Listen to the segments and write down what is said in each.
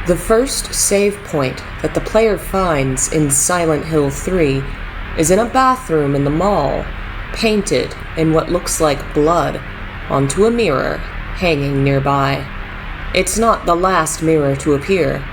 The first save point that the player finds in Silent Hill 3 is in a bathroom in the mall, painted in what looks like blood onto a mirror hanging nearby. It's not the last mirror to appear.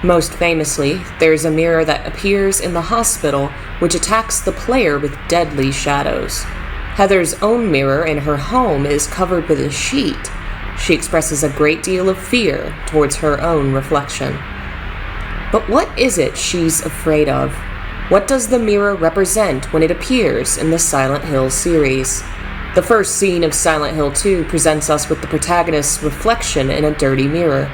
Most famously, there's a mirror that appears in the hospital which attacks the player with deadly shadows. Heather's own mirror in her home is covered with a sheet. She expresses a great deal of fear towards her own reflection. But what is it she's afraid of? What does the mirror represent when it appears in the Silent Hill series? The first scene of Silent Hill 2 presents us with the protagonist's reflection in a dirty mirror.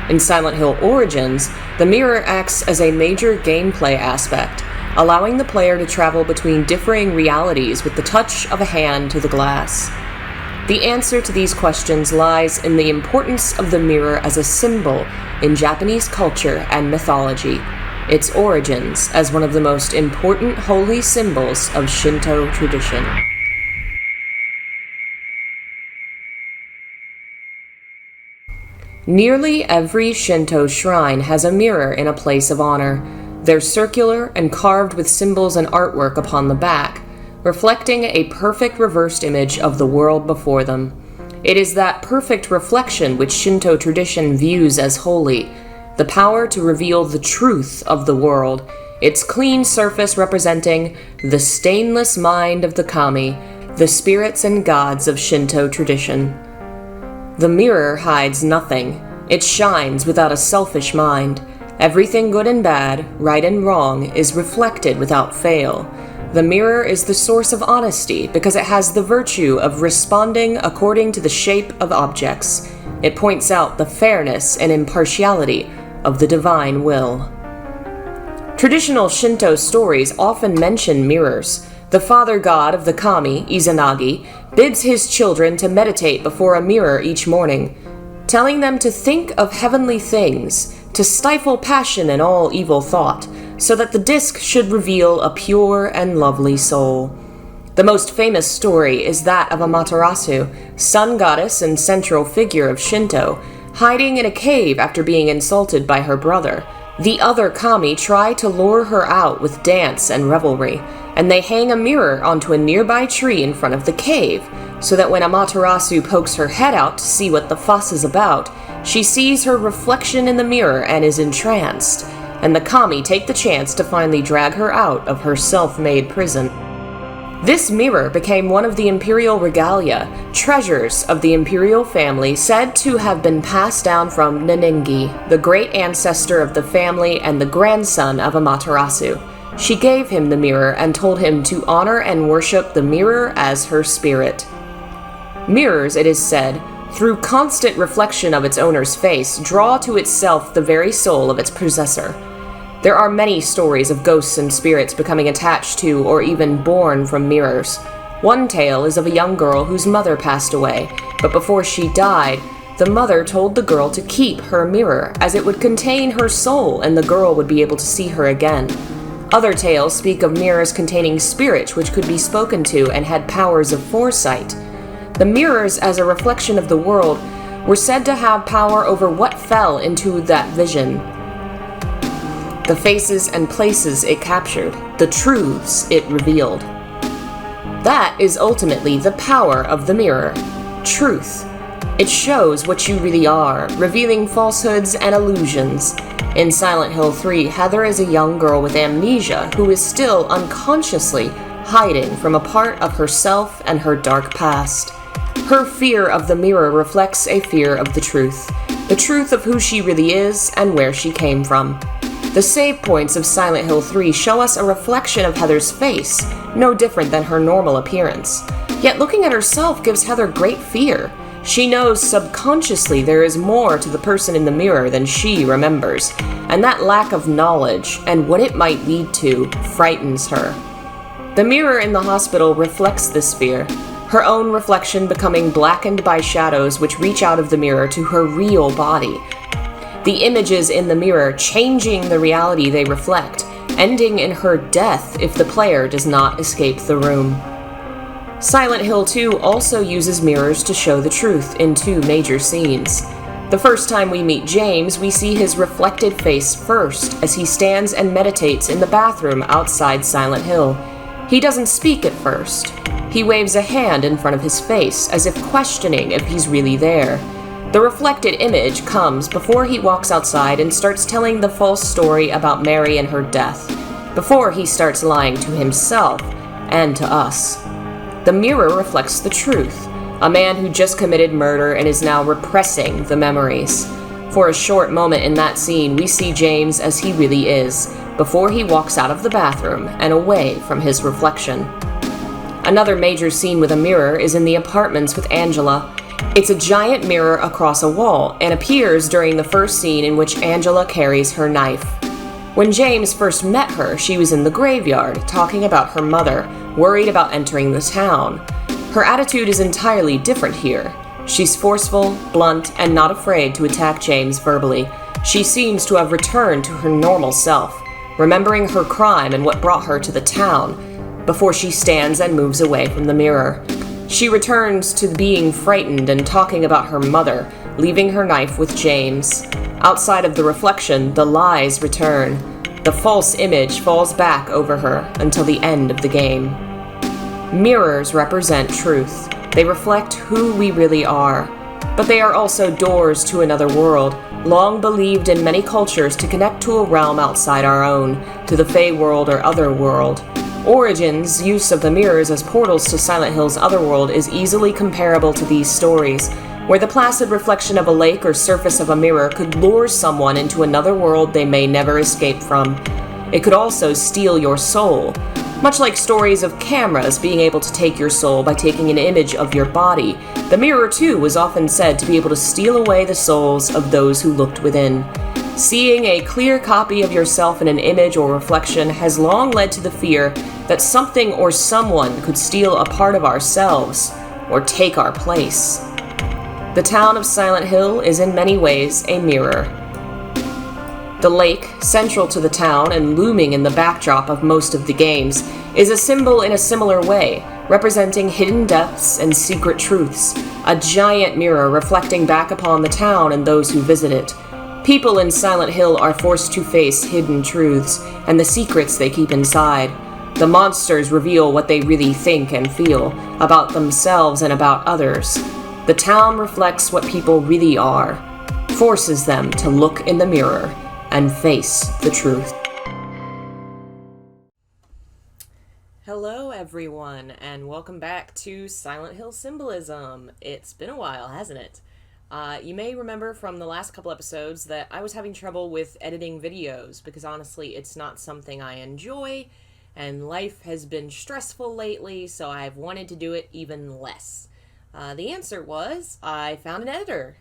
In Silent Hill Origins, the mirror acts as a major gameplay aspect, allowing the player to travel between differing realities with the touch of a hand to the glass. The answer to these questions lies in the importance of the mirror as a symbol in Japanese culture and mythology, its origins as one of the most important holy symbols of Shinto tradition. Nearly every Shinto shrine has a mirror in a place of honor. They're circular and carved with symbols and artwork upon the back, reflecting a perfect reversed image of the world before them. It is that perfect reflection which Shinto tradition views as holy, the power to reveal the truth of the world, its clean surface representing the stainless mind of the kami, the spirits and gods of Shinto tradition. The mirror hides nothing. It shines without a selfish mind. Everything good and bad, right and wrong, is reflected without fail. The mirror is the source of honesty because it has the virtue of responding according to the shape of objects. It points out the fairness and impartiality of the divine will. Traditional Shinto stories often mention mirrors. The father god of the kami, Izanagi, bids his children to meditate before a mirror each morning, telling them to think of heavenly things, to stifle passion and all evil thought, so that the disc should reveal a pure and lovely soul. The most famous story is that of Amaterasu, sun goddess and central figure of Shinto, hiding in a cave after being insulted by her brother. The other kami try to lure her out with dance and revelry, and they hang a mirror onto a nearby tree in front of the cave, so that when Amaterasu pokes her head out to see what the fuss is about, she sees her reflection in the mirror and is entranced, and the kami take the chance to finally drag her out of her self-made prison. This mirror became one of the imperial regalia, treasures of the imperial family said to have been passed down from Ninigi, the great ancestor of the family and the grandson of Amaterasu. She gave him the mirror and told him to honor and worship the mirror as her spirit. Mirrors, it is said, through constant reflection of its owner's face, draw to itself the very soul of its possessor. There are many stories of ghosts and spirits becoming attached to or even born from mirrors. One tale is of a young girl whose mother passed away, but before she died, the mother told the girl to keep her mirror, as it would contain her soul and the girl would be able to see her again. Other tales speak of mirrors containing spirits which could be spoken to and had powers of foresight. The mirrors, as a reflection of the world, were said to have power over what fell into that vision. The faces and places it captured, the truths it revealed. That is ultimately the power of the mirror. Truth. It shows what you really are, revealing falsehoods and illusions. In Silent Hill 3, Heather is a young girl with amnesia who is still unconsciously hiding from a part of herself and her dark past. Her fear of the mirror reflects a fear of the truth of who she really is and where she came from. The save points of Silent Hill 3 show us a reflection of Heather's face, no different than her normal appearance. Yet looking at herself gives Heather great fear. She knows subconsciously there is more to the person in the mirror than she remembers, and that lack of knowledge and what it might lead to frightens her. The mirror in the hospital reflects this fear, her own reflection becoming blackened by shadows which reach out of the mirror to her real body. The images in the mirror changing the reality they reflect, ending in her death if the player does not escape the room. Silent Hill 2 also uses mirrors to show the truth in two major scenes. The first time we meet James, we see his reflected face first as he stands and meditates in the bathroom outside Silent Hill. He doesn't speak at first. He waves a hand in front of his face as if questioning if he's really there. The reflected image comes before he walks outside and starts telling the false story about Mary and her death, before he starts lying to himself and to us. The mirror reflects the truth, a man who just committed murder and is now repressing the memories. For a short moment in that scene, we see James as he really is, before he walks out of the bathroom and away from his reflection. Another major scene with a mirror is in the apartments with Angela. It's a giant mirror across a wall and appears during the first scene in which Angela carries her knife. When James first met her, she was in the graveyard, talking about her mother, worried about entering the town. Her attitude is entirely different here. She's forceful, blunt, and not afraid to attack James verbally. She seems to have returned to her normal self, remembering her crime and what brought her to the town, before she stands and moves away from the mirror. She returns to being frightened and talking about her mother, leaving her knife with James. Outside of the reflection, the lies return. The false image falls back over her until the end of the game. Mirrors represent truth. They reflect who we really are. But they are also doors to another world, long believed in many cultures to connect to a realm outside our own, to the Fey world or otherworld. Origin's use of the mirrors as portals to Silent Hill's otherworld is easily comparable to these stories, where the placid reflection of a lake or surface of a mirror could lure someone into another world they may never escape from. It could also steal your soul, much like stories of cameras being able to take your soul by taking an image of your body. The mirror, too, was often said to be able to steal away the souls of those who looked within. Seeing a clear copy of yourself in an image or reflection has long led to the fear that something or someone could steal a part of ourselves or take our place. The town of Silent Hill is in many ways a mirror. The lake, central to the town and looming in the backdrop of most of the games, is a symbol in a similar way, representing hidden depths and secret truths, a giant mirror reflecting back upon the town and those who visit it. People in Silent Hill are forced to face hidden truths and the secrets they keep inside. The monsters reveal what they really think and feel about themselves and about others. The town reflects what people really are, forces them to look in the mirror and face the truth. Hello everyone, and welcome back to Silent Hill Symbolism. It's been a while, hasn't it? You may remember from the last couple episodes that I was having trouble with editing videos because honestly it's not something I enjoy, and life has been stressful lately, so I've wanted to do it even less. The answer was I found an editor,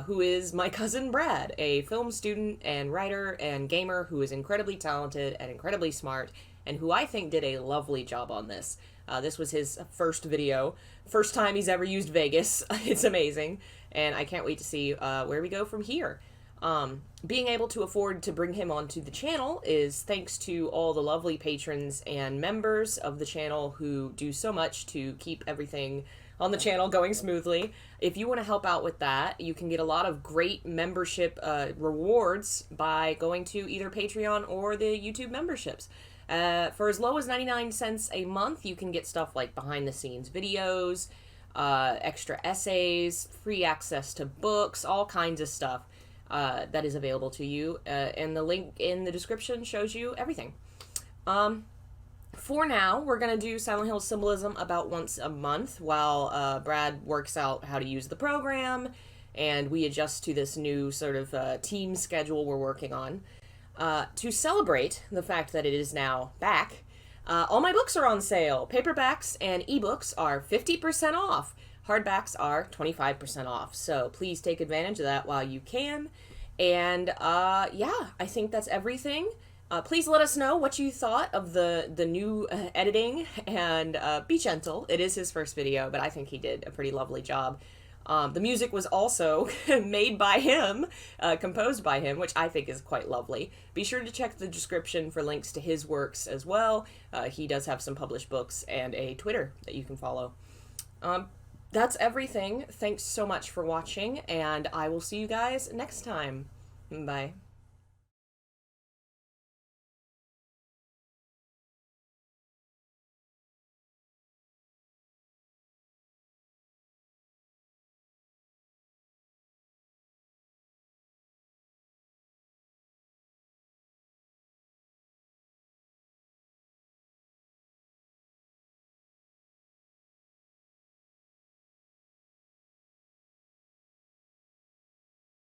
who is my cousin Brad, a film student and writer and gamer who is incredibly talented and incredibly smart, and who I think did a lovely job on this. This was his first video, first time he's ever used Vegas. It's amazing, and I can't wait to see where we go from here. Being able to afford to bring him onto the channel is thanks to all the lovely patrons and members of the channel who do so much to keep everything on the channel going smoothly. If you want to help out with that, you can get a lot of great membership rewards by going to either Patreon or the YouTube memberships. For as low as 99 cents a month, you can get stuff like behind the scenes videos, extra essays, free access to books, all kinds of stuff that is available to you. And the link in the description shows you everything. For now, we're going to do Silent Hill Symbolism about once a month while Brad works out how to use the program and we adjust to this new sort of team schedule we're working on. To celebrate the fact that it is now back, all my books are on sale. Paperbacks and ebooks are 50% off. Hardbacks are 25% off. So please take advantage of that while you can. And yeah, I think that's everything. Please let us know what you thought of the new editing, and be gentle. It is his first video, but I think he did a pretty lovely job. The music was also made by him, composed by him, which I think is quite lovely. Be sure to check the description for links to his works as well. He does have some published books and a Twitter that you can follow. that's everything. Thanks so much for watching, and I will see you guys next time. Bye.